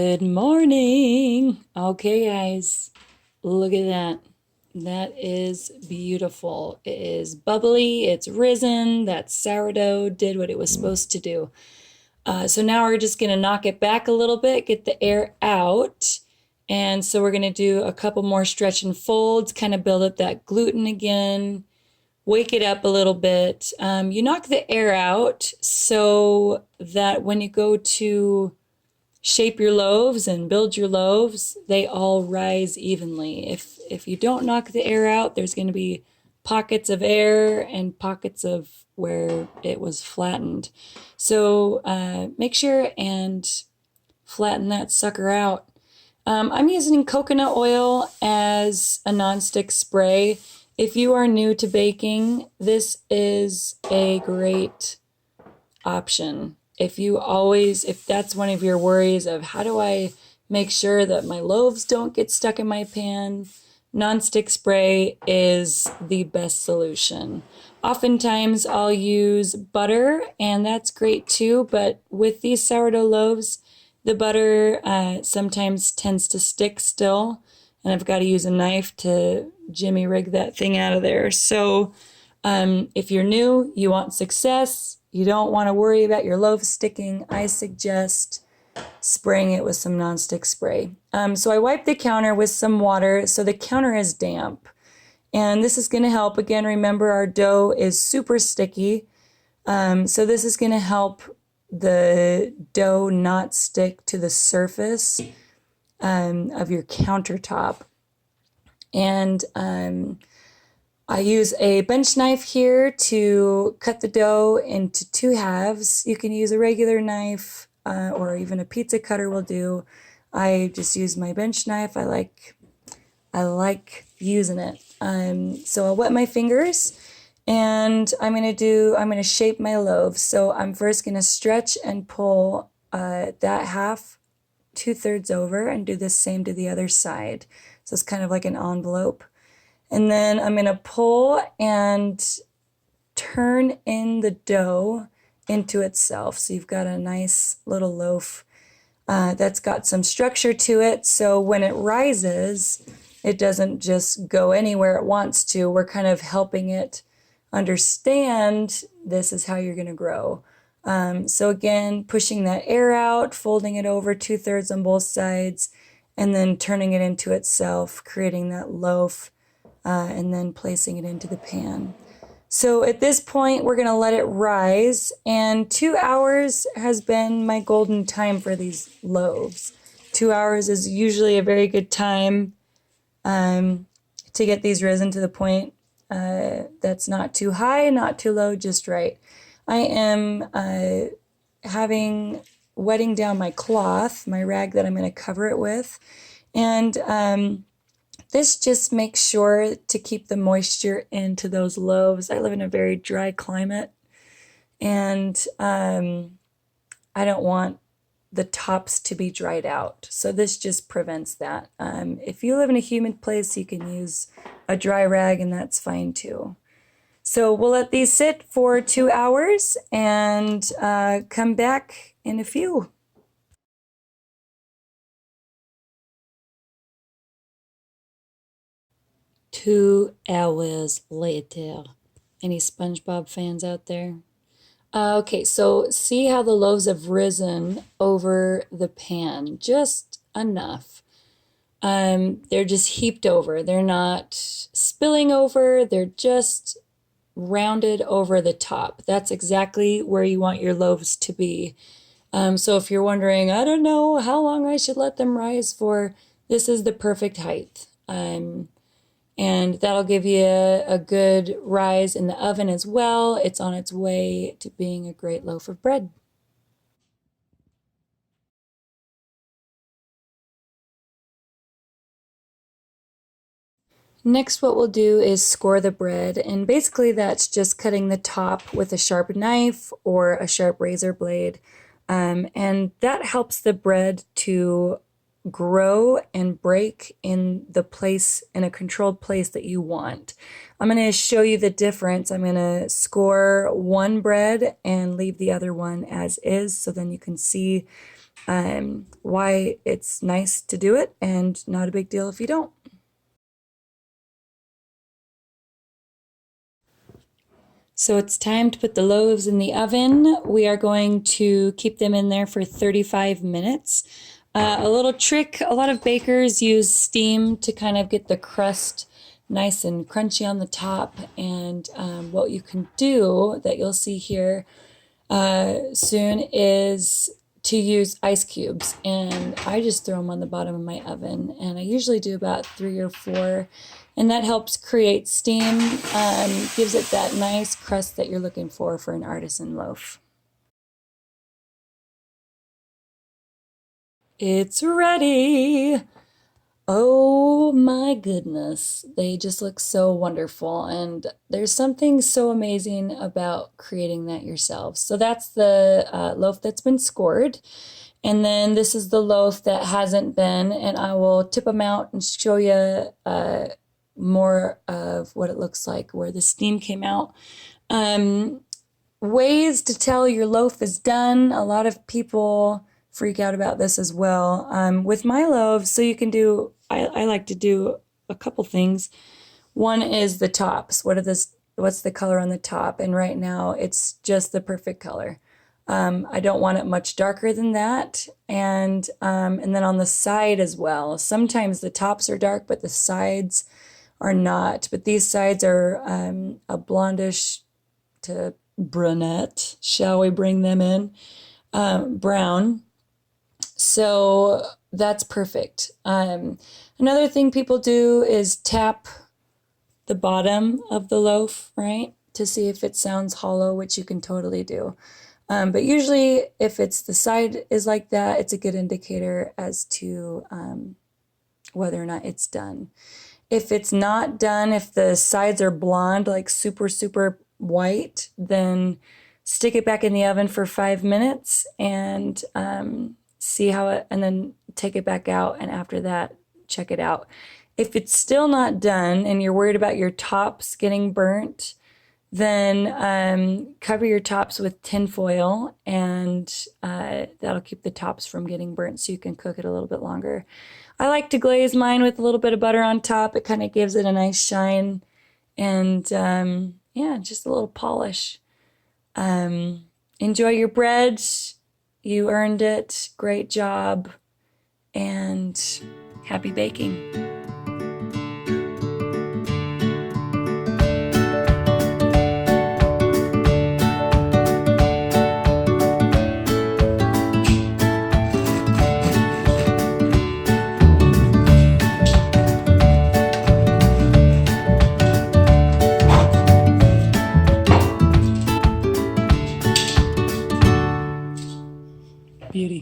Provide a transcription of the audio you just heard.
Good morning. Okay, guys, look at that. That is beautiful. It is bubbly, it's risen, that sourdough did what it was supposed to do. So now we're just gonna knock it back a little bit, get the air out. And so we're gonna do a couple more stretch and folds, kind of build up that gluten again, wake it up a little bit. You knock the air out so that when you go to shape your loaves and build your loaves, they all rise evenly. If you don't knock the air out, there's going to be pockets of air and pockets of where it was flattened. So make sure and flatten that sucker out. I'm using coconut oil as a nonstick spray. If you are new to baking, this is a great option. If that's one of your worries of how do I make sure that my loaves don't get stuck in my pan, nonstick spray is the best solution. Oftentimes I'll use butter, and that's great too, but with these sourdough loaves, the butter sometimes tends to stick still, and I've got to use a knife to jimmy rig that thing out of there. So if you're new, you want success, you don't want to worry about your loaf sticking, I suggest spraying it with some nonstick spray. So I wipe the counter with some water so the counter is damp. And this is going to help. Again, remember our dough is super sticky. So this is going to help the dough not stick to the surface of your countertop. And I use a bench knife here to cut the dough into 2 halves. You can use a regular knife or even a pizza cutter will do. I just use my bench knife. I like using it. So I'll wet my fingers and I'm gonna shape my loaves. So I'm first gonna stretch and pull that half 2/3 over and do the same to the other side. So it's kind of like an envelope. And then I'm going to pull and turn in the dough into itself. So you've got a nice little loaf that's got some structure to it. So when it rises, it doesn't just go anywhere it wants to. We're kind of helping it understand this is how you're going to grow. So again, pushing that air out, folding it over 2/3 on both sides, and then turning it into itself, creating that loaf. And then placing it into the pan. So at this point, we're going to let it rise, and 2 hours has been my golden time for these loaves. 2 hours is usually a very good time to get these risen to the point that's not too high, not too low, just right. I am wetting down my cloth, my rag that I'm going to cover it with, and this just makes sure to keep the moisture into those loaves. I live in a very dry climate, and I don't want the tops to be dried out. So this just prevents that. If you live in a humid place, you can use a dry rag, and that's fine too. So we'll let these sit for 2 hours and come back in a few. 2 hours later. Any SpongeBob fans out there? Okay, so see how the loaves have risen over the pan, just enough. They're just heaped over. They're not spilling over. They're just rounded over the top. That's exactly where you want your loaves to be. So if you're wondering, I don't know how long I should let them rise for, this is the perfect height. And that'll give you a good rise in the oven as well. It's on its way to being a great loaf of bread. Next, what we'll do is score the bread, and basically that's just cutting the top with a sharp knife or a sharp razor blade, and that helps the bread to grow and break in a controlled place that you want. I'm going to show you the difference. I'm going to score one bread and leave the other one as is, so then you can see why it's nice to do it and not a big deal if you don't. So it's time to put the loaves in the oven. We are going to keep them in there for 35 minutes. A little trick, a lot of bakers use steam to kind of get the crust nice and crunchy on the top. And what you can do that you'll see here soon is to use ice cubes, and I just throw them on the bottom of my oven, and I usually do about 3 or 4, and that helps create steam, gives it that nice crust that you're looking for an artisan loaf. It's ready. Oh my goodness, they just look so wonderful, and there's something so amazing about creating that yourself. So that's the loaf that's been scored, and then this is the loaf that hasn't been, and I will tip them out and show you more of what it looks like where the steam came out. Ways to tell your loaf is done. A lot of people freak out about this as well. With my loaves, so you can do, I like to do a couple things. One is the tops. What's the color on the top? And right now it's just the perfect color. I don't want it much darker than that. And then on the side as well. Sometimes the tops are dark, but the sides are not. But these sides are a blondish to brunette. Shall we bring them in? Brown. So that's perfect. Another thing people do is tap the bottom of the loaf, right? To see if it sounds hollow, which you can totally do. But usually if it's the side is like that, it's a good indicator as to whether or not it's done. If it's not done, if the sides are blonde, like super, super white, then stick it back in the oven for 5 minutes and see how it, and then take it back out. And after that, check it out. If it's still not done and you're worried about your tops getting burnt, then cover your tops with tin foil, and that'll keep the tops from getting burnt so you can cook it a little bit longer. I like to glaze mine with a little bit of butter on top. It kind of gives it a nice shine and yeah, just a little polish. Enjoy your bread. You earned it. Great job. And happy baking.